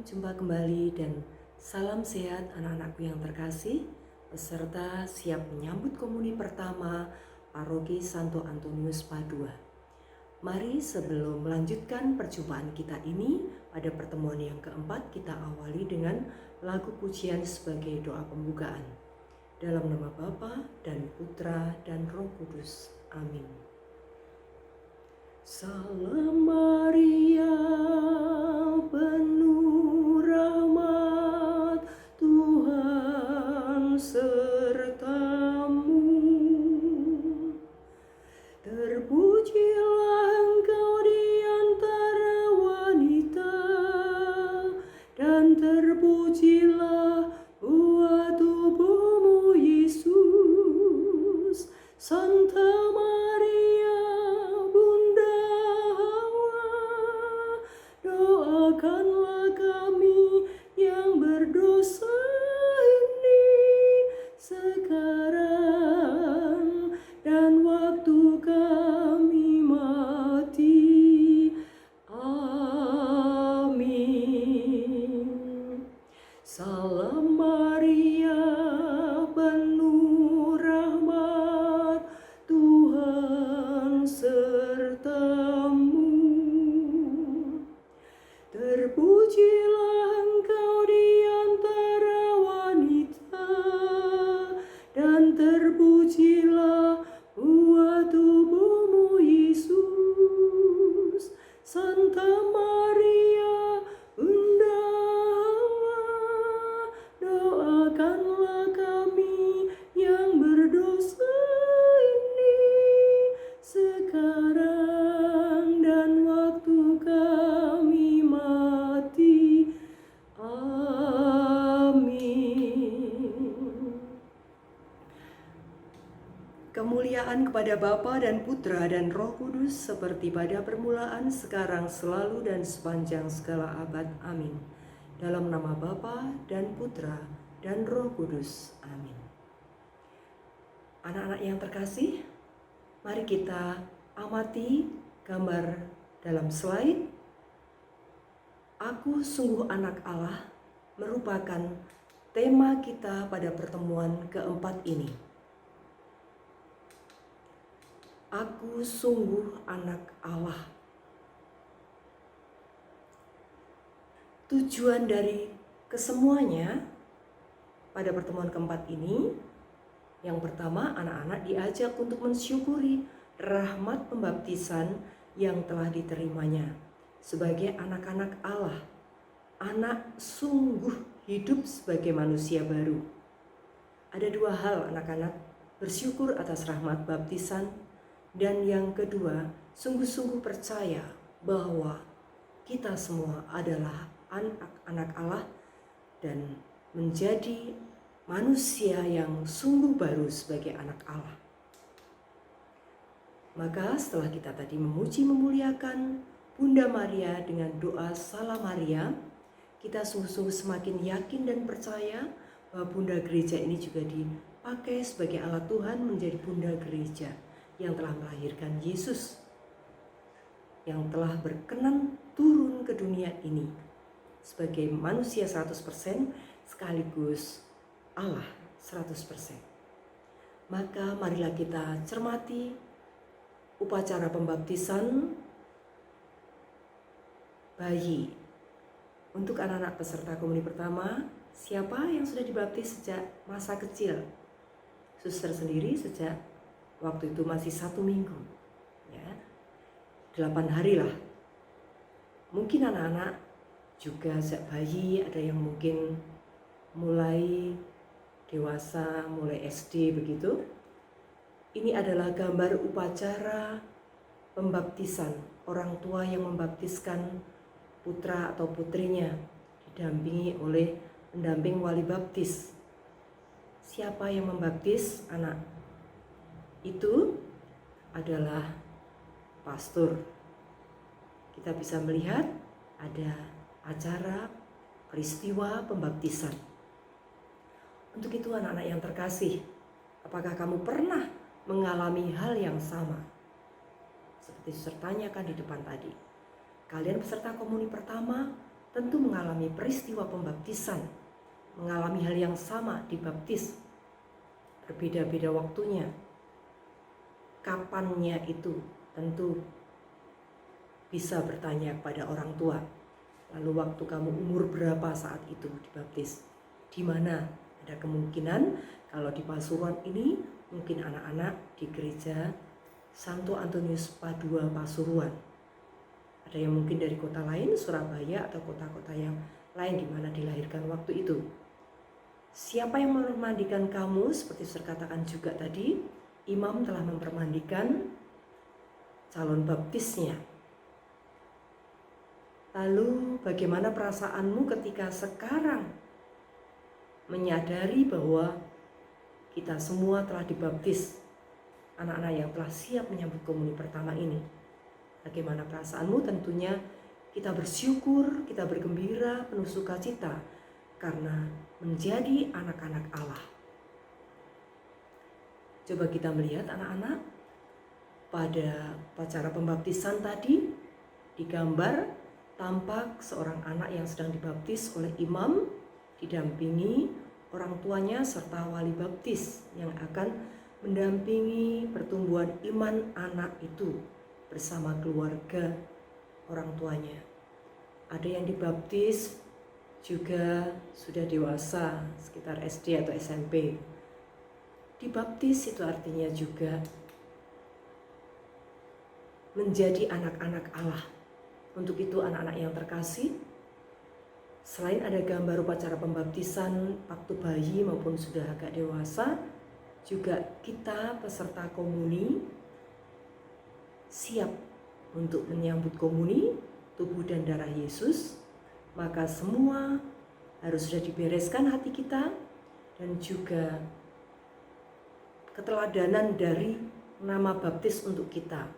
jumpa kembali dan salam sehat anak-anakku yang terkasih, peserta siap menyambut komuni pertama Paroki Santo Antonius Padua. Mari sebelum melanjutkan perjumpaan kita ini, pada pertemuan yang keempat kita awali dengan lagu pujian sebagai doa pembukaan. Dalam nama Bapa dan Putra dan Roh Kudus. Amin. Salam Maria, penuh rahmat, Tuhan sertamu. Terpujilah engkau di antara wanita, dan terpujilah buah tubuhmu Yesus. Santa Maria, Bunda Hawa, doakanlah kami yang berdosa ini sekarang dan waktu kami mati. Amin. Salam Maria, penuh rahmat, Tuhan sertamu. Terpujilah engkau di antara wanita, dan terpujilah buah tubuhmu Yesus. Santa Maria, Bunda Allah, doakanlah kami yang berdosa ini sekarang dan waktu kami mati. Amin. Kemuliaan kepada Bapa dan Putra dan Roh Kudus seperti pada permulaan, sekarang, selalu, dan sepanjang segala abad. Amin. Dalam nama Bapa dan Putra dan Roh Kudus. Amin. Anak-anak yang terkasih, mari kita amati gambar dalam slide. Aku sungguh anak Allah merupakan tema kita pada pertemuan keempat ini. Aku sungguh anak Allah. Tujuan dari kesemuanya pada pertemuan keempat ini, yang pertama, anak-anak diajak untuk mensyukuri rahmat pembaptisan yang telah diterimanya sebagai anak-anak Allah. Anak sungguh hidup sebagai manusia baru. Ada dua hal anak-anak: bersyukur atas rahmat baptisan, dan yang kedua, sungguh-sungguh percaya bahwa kita semua adalah anak-anak Allah dan menjadi manusia yang sungguh baru sebagai anak Allah. Maka setelah kita tadi memuji memuliakan Bunda Maria dengan doa Salam Maria, kita sungguh-sungguh semakin yakin dan percaya bahwa Bunda Gereja ini juga dipakai sebagai alat Tuhan menjadi Bunda Gereja yang telah melahirkan Yesus, yang telah berkenan turun ke dunia ini sebagai manusia 100% sekaligus Allah 100%. Maka marilah kita cermati upacara pembaptisan bayi. Untuk anak-anak peserta komuni pertama, siapa yang sudah dibaptis sejak masa kecil? Suster sendiri sejak waktu itu masih 1 minggu, ya, 8 hari lah. Mungkin anak-anak juga sejak bayi, ada yang mungkin mulai dewasa, mulai SD begitu. Ini adalah gambar upacara pembaptisan, orang tua yang membaptiskan putra atau putrinya, didampingi oleh pendamping wali baptis. Siapa yang membaptis anak? Itu adalah pastor. Kita bisa melihat ada acara peristiwa pembaptisan. Untuk itu anak-anak yang terkasih, apakah kamu pernah mengalami hal yang sama? Seperti saya tanyakan di depan tadi. Kalian peserta komuni pertama tentu mengalami peristiwa pembaptisan, mengalami hal yang sama dibaptis. Berbeda-beda waktunya. Kapannya itu tentu bisa bertanya kepada orang tua. Lalu waktu kamu umur berapa saat itu dibaptis? Di mana? Ada kemungkinan kalau di Pasuruan ini mungkin anak-anak di gereja Santo Antonius Padua Pasuruan. Ada yang mungkin dari kota lain, Surabaya atau kota-kota yang lain di mana dilahirkan waktu itu. Siapa yang memandikan kamu? Seperti saya katakan juga tadi, imam telah mempermandikan calon baptisnya. Lalu bagaimana perasaanmu ketika sekarang menyadari bahwa kita semua telah dibaptis, anak-anak yang telah siap menyambut komuni pertama ini? Bagaimana perasaanmu? Tentunya kita bersyukur, kita bergembira, penuh sukacita karena menjadi anak-anak Allah. Coba kita melihat anak-anak pada upacara pembaptisan tadi, digambar tampak seorang anak yang sedang dibaptis oleh imam, didampingi orang tuanya serta wali baptis yang akan mendampingi pertumbuhan iman anak itu bersama keluarga orang tuanya. Ada yang dibaptis juga sudah dewasa, sekitar SD atau SMP. Dibaptis itu artinya juga menjadi anak-anak Allah. Untuk itu anak-anak yang terkasih, selain ada gambar upacara pembaptisan waktu bayi maupun sudah agak dewasa, juga kita peserta komuni siap untuk menyambut komuni tubuh dan darah Yesus. Maka semua harus sudah dibereskan hati kita dan juga keteladanan dari nama baptis untuk kita.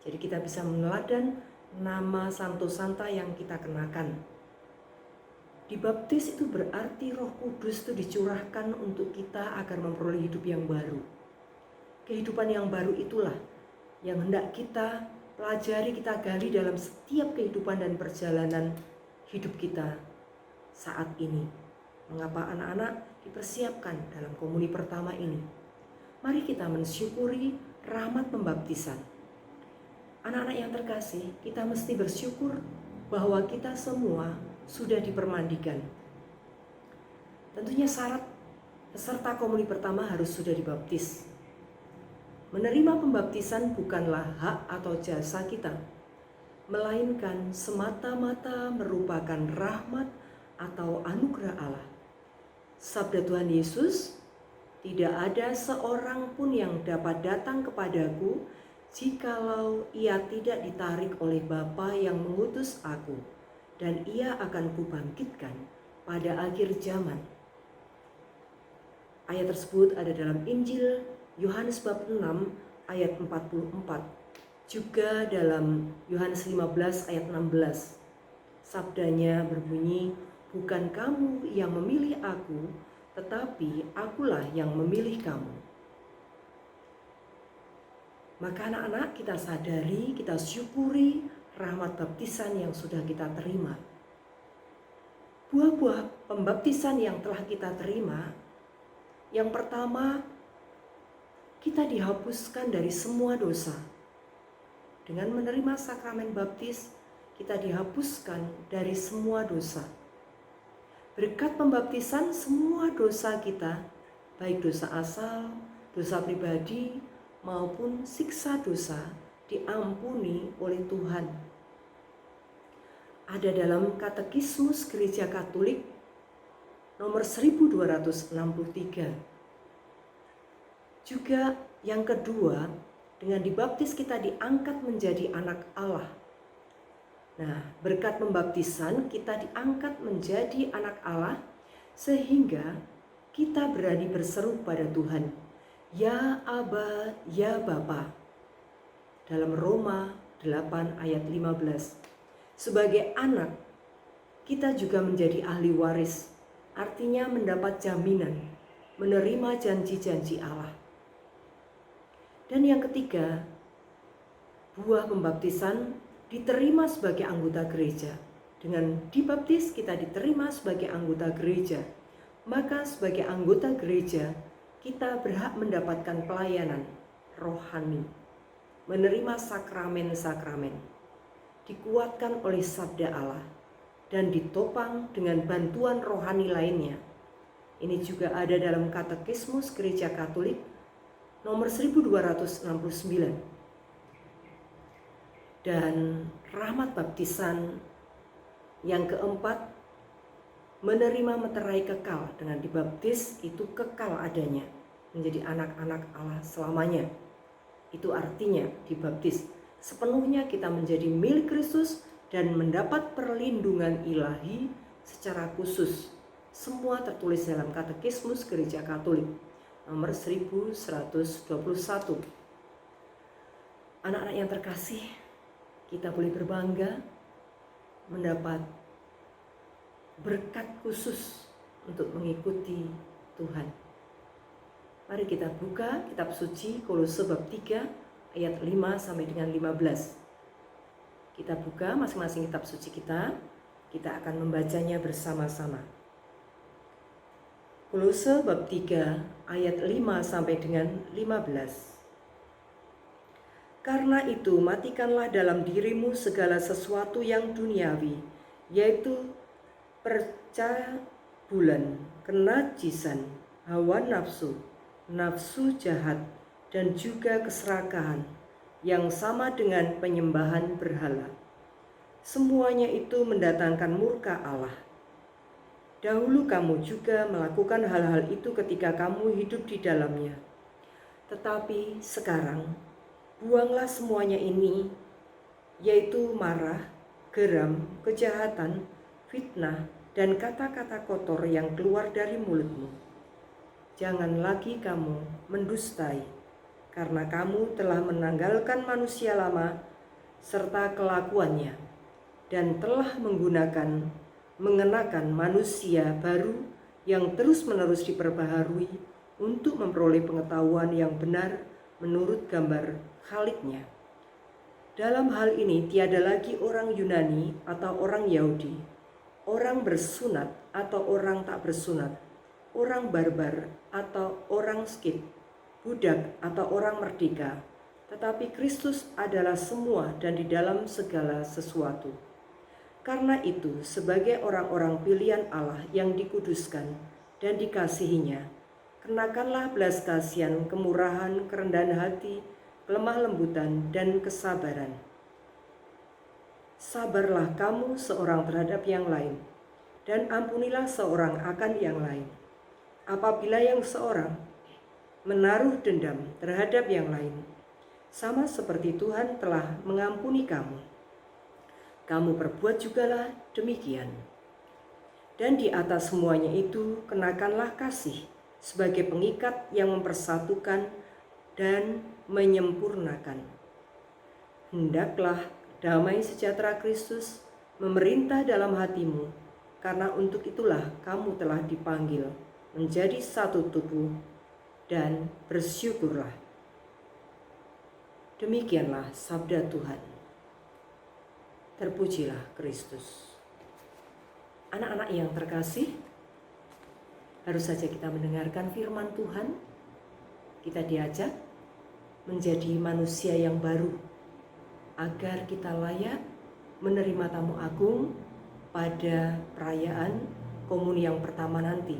Jadi kita bisa meneladan nama Santo Santa yang kita kenakan. Dibaptis itu berarti Roh Kudus itu dicurahkan untuk kita agar memperoleh hidup yang baru. Kehidupan yang baru itulah yang hendak kita pelajari, kita gali dalam setiap kehidupan dan perjalanan hidup kita saat ini. Mengapa anak-anak dipersiapkan dalam komuni pertama ini? Mari kita mensyukuri rahmat pembaptisan. Anak-anak yang terkasih, kita mesti bersyukur bahwa kita semua sudah dipermandikan. Tentunya syarat peserta komuni pertama harus sudah dibaptis. Menerima pembaptisan bukanlah hak atau jasa kita, melainkan semata-mata merupakan rahmat atau anugerah Allah. Sabda Tuhan Yesus, "Tidak ada seorang pun yang dapat datang kepadaku jikalau ia tidak ditarik oleh Bapa yang mengutus aku, dan ia akan kubangkitkan pada akhir zaman." Ayat tersebut ada dalam Injil Yohanes bab 6 ayat 44. Juga dalam Yohanes 15 ayat 16. Sabdanya berbunyi, "Bukan kamu yang memilih aku, tetapi akulah yang memilih kamu." Maka anak-anak, kita sadari, kita syukuri rahmat baptisan yang sudah kita terima. Buah-buah pembaptisan yang telah kita terima, yang pertama, kita dihapuskan dari semua dosa. Dengan menerima sakramen baptis, kita dihapuskan dari semua dosa. Berkat pembaptisan, semua dosa kita, baik dosa asal, dosa pribadi, maupun siksa dosa, diampuni oleh Tuhan. Ada dalam Katekismus Gereja Katolik nomor 1263. Juga yang kedua, dengan dibaptis kita diangkat menjadi anak Allah. Nah, berkat pembaptisan kita diangkat menjadi anak Allah sehingga kita berani berseru pada Tuhan, "Ya Aba, ya Bapa." Dalam Roma 8 ayat 15. Sebagai anak, kita juga menjadi ahli waris, artinya mendapat jaminan, menerima janji-janji Allah. Dan yang ketiga, buah pembaptisan diterima sebagai anggota gereja. Dengan dibaptis kita diterima sebagai anggota gereja. Maka sebagai anggota gereja kita berhak mendapatkan pelayanan rohani, menerima sakramen-sakramen, dikuatkan oleh sabda Allah, dan ditopang dengan bantuan rohani lainnya. Ini juga ada dalam Katekismus Gereja Katolik nomor 1269. Dan rahmat baptisan yang keempat, menerima meterai kekal. Dengan dibaptis itu kekal adanya, menjadi anak-anak Allah selamanya. Itu artinya dibaptis sepenuhnya kita menjadi milik Kristus dan mendapat perlindungan ilahi secara khusus. Semua tertulis dalam Katekismus Gereja Katolik nomor 1121. Anak-anak yang terkasih, kita boleh berbangga mendapat berkat khusus untuk mengikuti Tuhan. Mari kita buka kitab suci Kolose bab 3 ayat 5 sampai dengan 15. Kita buka masing-masing kitab suci kita akan membacanya bersama-sama. Kolose bab 3 ayat 5 sampai dengan 15. Karena itu matikanlah dalam dirimu segala sesuatu yang duniawi, yaitu percabulan, kenajisan, hawa nafsu, nafsu jahat, dan juga keserakahan yang sama dengan penyembahan berhala. Semuanya itu mendatangkan murka Allah. Dahulu kamu juga melakukan hal-hal itu ketika kamu hidup di dalamnya. Tetapi sekarang, buanglah semuanya ini, yaitu marah, geram, kejahatan, fitnah, dan kata-kata kotor yang keluar dari mulutmu. Jangan lagi kamu mendustai, karena kamu telah menanggalkan manusia lama serta kelakuannya, dan telah mengenakan manusia baru yang terus-menerus diperbaharui untuk memperoleh pengetahuan yang benar menurut gambar Khaliknya. Dalam hal ini tiada lagi orang Yunani atau orang Yahudi, orang bersunat atau orang tak bersunat, orang barbar atau orang skit, budak atau orang merdeka, tetapi Kristus adalah semua dan di dalam segala sesuatu. Karena itu, sebagai orang-orang pilihan Allah yang dikuduskan dan dikasihinya, kenakanlah belas kasihan, kemurahan, kerendahan hati, kelemah lembutan, dan kesabaran. Sabarlah kamu seorang terhadap yang lain, dan ampunilah seorang akan yang lain. Apabila yang seorang menaruh dendam terhadap yang lain, sama seperti Tuhan telah mengampuni kamu, kamu perbuat jugalah demikian. Dan di atas semuanya itu, kenakanlah kasih sebagai pengikat yang mempersatukan dan menyempurnakan. Hendaklah damai sejahtera Kristus memerintah dalam hatimu, karena untuk itulah kamu telah dipanggil menjadi satu tubuh, dan bersyukurlah. Demikianlah sabda Tuhan. Terpujilah Kristus. Anak-anak yang terkasih, baru saja kita mendengarkan firman Tuhan. Kita diajak menjadi manusia yang baru, agar kita layak menerima tamu agung pada perayaan komuni yang pertama nanti.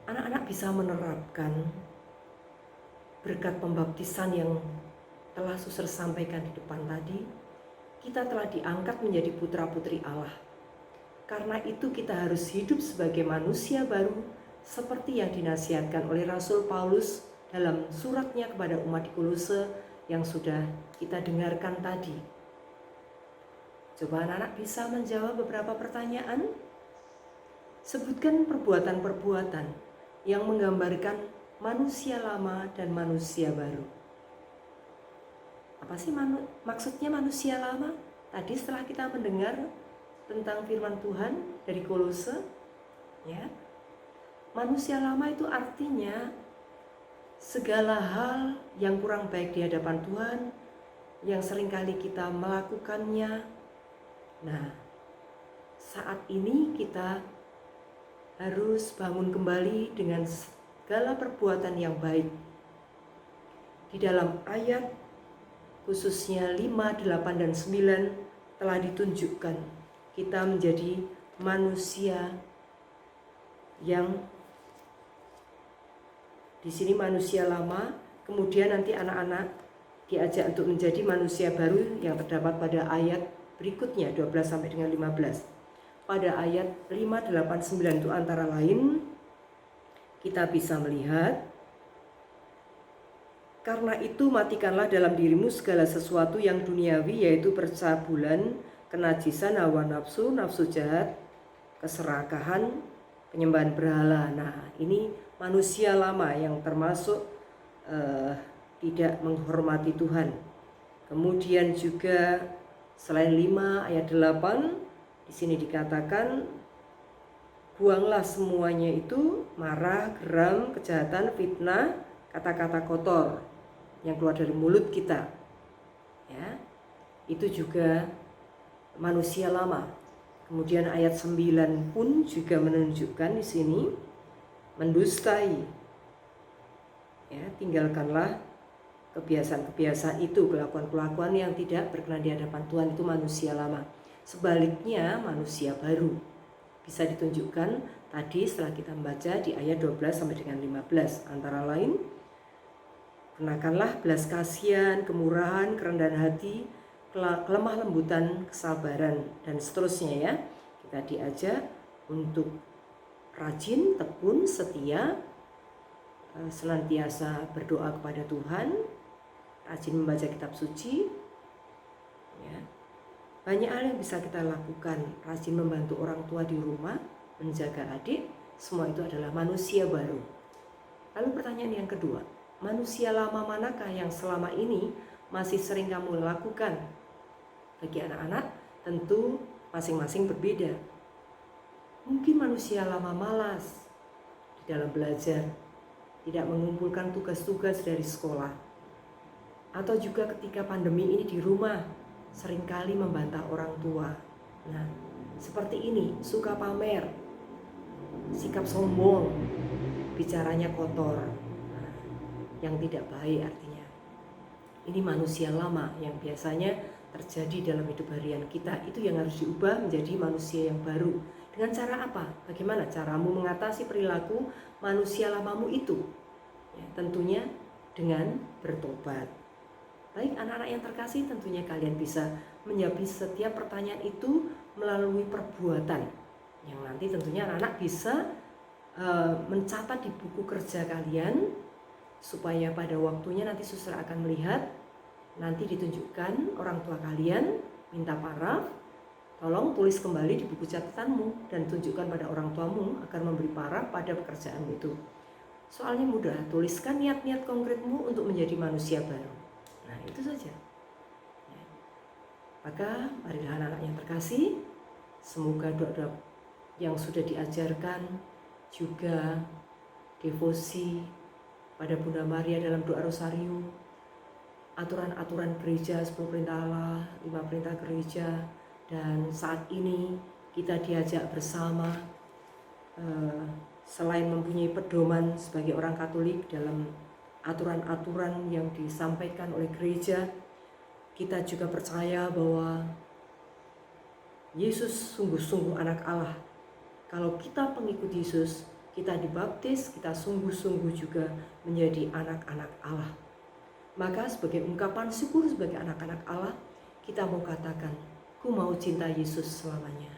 Anak-anak bisa menerapkan berkat pembaptisan yang telah Suster sampaikan di depan tadi. Kita telah diangkat menjadi putra-putri Allah. Karena itu kita harus hidup sebagai manusia baru, seperti yang dinasihatkan oleh Rasul Paulus dalam suratnya kepada umat di Kolose yang sudah kita dengarkan tadi. Coba anak-anak bisa menjawab beberapa pertanyaan. Sebutkan perbuatan-perbuatan yang menggambarkan manusia lama dan manusia baru. Apa sih maksudnya manusia lama? Tadi setelah kita mendengar tentang firman Tuhan dari Kolose, ya, manusia lama itu artinya segala hal yang kurang baik di hadapan Tuhan, yang seringkali kita melakukannya, Nah, saat ini kita harus bangun kembali dengan segala perbuatan yang baik. Di dalam ayat khususnya 5, 8, dan 9 telah ditunjukkan kita menjadi manusia yang di sini manusia lama, kemudian nanti anak-anak diajak untuk menjadi manusia baru yang terdapat pada ayat berikutnya 12 sampai dengan 15. Pada ayat 5, 8, 9 itu antara lain kita bisa melihat, karena itu matikanlah dalam dirimu segala sesuatu yang duniawi, yaitu percabulan, kenajisan, hawa nafsu, nafsu jahat, keserakahan, penyembahan berhala. Nah, ini manusia lama yang termasuk tidak menghormati Tuhan. Kemudian juga selain 5 ayat 8 di sini dikatakan, buanglah semuanya itu, marah, geram, kejahatan, fitnah, kata-kata kotor yang keluar dari mulut kita. Ya, itu juga manusia lama. Kemudian ayat 9 pun juga menunjukkan di sini mendustai. Ya, tinggalkanlah kebiasaan-kebiasaan itu, kelakuan-kelakuan yang tidak berkenan di hadapan Tuhan, itu manusia lama. Sebaliknya manusia baru bisa ditunjukkan tadi setelah kita membaca di ayat 12 sampai dengan 15, antara lain kenakanlah belas kasihan, kemurahan, kerendahan hati, kelemah lembutan, kesabaran, dan seterusnya ya. Kita diajak untuk rajin, tekun, setia, senantiasa berdoa kepada Tuhan, rajin membaca kitab suci ya. Banyak hal yang bisa kita lakukan, rajin membantu orang tua di rumah, menjaga adik, semua itu adalah manusia baru. Lalu pertanyaan yang kedua, manusia lama manakah yang selama ini masih sering kamu lakukan? Bagi anak-anak tentu masing-masing berbeda. Mungkin manusia lama malas di dalam belajar, tidak mengumpulkan tugas-tugas dari sekolah, atau juga ketika pandemi ini di rumah seringkali membantah orang tua. Nah, seperti ini, suka pamer, sikap sombong, bicaranya kotor, yang tidak baik artinya. Ini manusia lama yang biasanya terjadi dalam hidup harian kita. Itu yang harus diubah menjadi manusia yang baru. Dengan cara apa? Bagaimana caramu mengatasi perilaku manusia lamamu itu? Ya, tentunya dengan bertobat. Baik anak-anak yang terkasih, tentunya kalian bisa menjawab setiap pertanyaan itu melalui perbuatan. Yang nanti tentunya anak-anak bisa mencatat di buku kerja kalian, supaya pada waktunya nanti suster akan melihat, nanti ditunjukkan orang tua kalian, minta paraf, tolong tulis kembali di buku catatanmu dan tunjukkan pada orang tuamu agar memberi paraf pada pekerjaanmu itu. Soalnya mudah, tuliskan niat-niat konkretmu untuk menjadi manusia baru. Nah, itu saja. Maka marilah anak-anak yang terkasih, semoga doa-doa yang sudah diajarkan, juga devosi pada Bunda Maria dalam doa rosario, aturan-aturan gereja, 10 perintah Allah, 5 perintah gereja, dan saat ini kita diajak bersama selain mempunyai pedoman sebagai orang Katolik dalam aturan-aturan yang disampaikan oleh gereja, kita juga percaya bahwa Yesus sungguh-sungguh anak Allah. Kalau kita pengikut Yesus, kita dibaptis, kita sungguh-sungguh juga menjadi anak-anak Allah. Maka sebagai ungkapan syukur sebagai anak-anak Allah, kita mau katakan, ku mau cinta Yesus selamanya.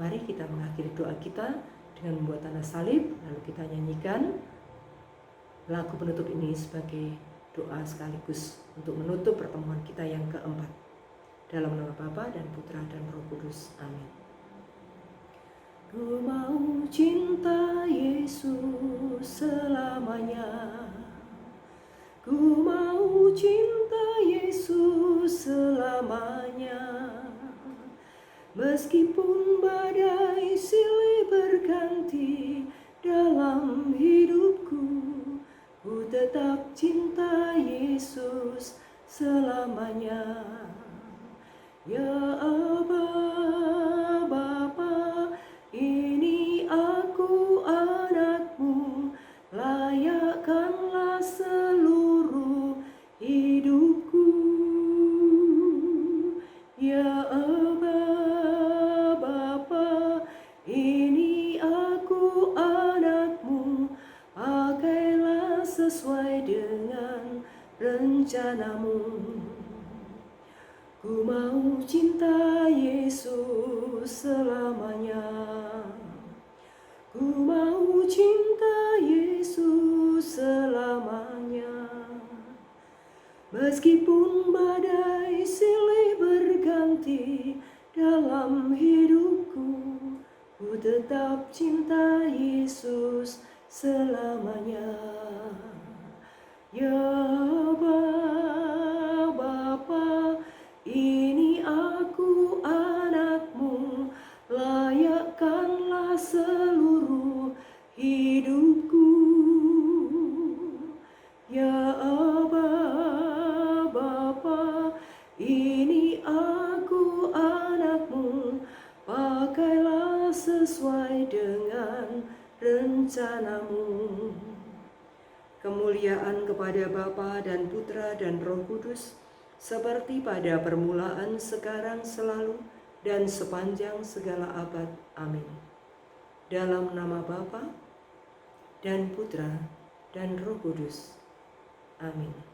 Mari kita mengakhiri doa kita dengan membuat tanda salib, lalu kita nyanyikan lagu penutup ini sebagai doa sekaligus untuk menutup pertemuan kita yang keempat. Dalam nama Bapa dan Putra dan Roh Kudus. Amin. Ku mau cinta Yesus selamanya. Ku mau cinta Yesus selamanya. Meskipun badai silih berganti dalam hidupku, ku tetap cinta Yesus selamanya. Ya Aba, rencanamu. Ku mau cinta Yesus selamanya. Ku mau cinta Yesus selamanya. Meskipun badai silih berganti dalam hidupku, ku tetap cinta Yesus selamanya. Ya Bapa, ini aku anakmu, layakkanlah seluruh hidupku. Ya Bapa, ini aku anakmu, pakailah sesuai dengan rencanamu. Kemuliaan kepada Bapa dan Putra dan Roh Kudus, seperti pada permulaan, sekarang, selalu, dan sepanjang segala abad. Amin. Dalam nama Bapa dan Putra dan Roh Kudus. Amin.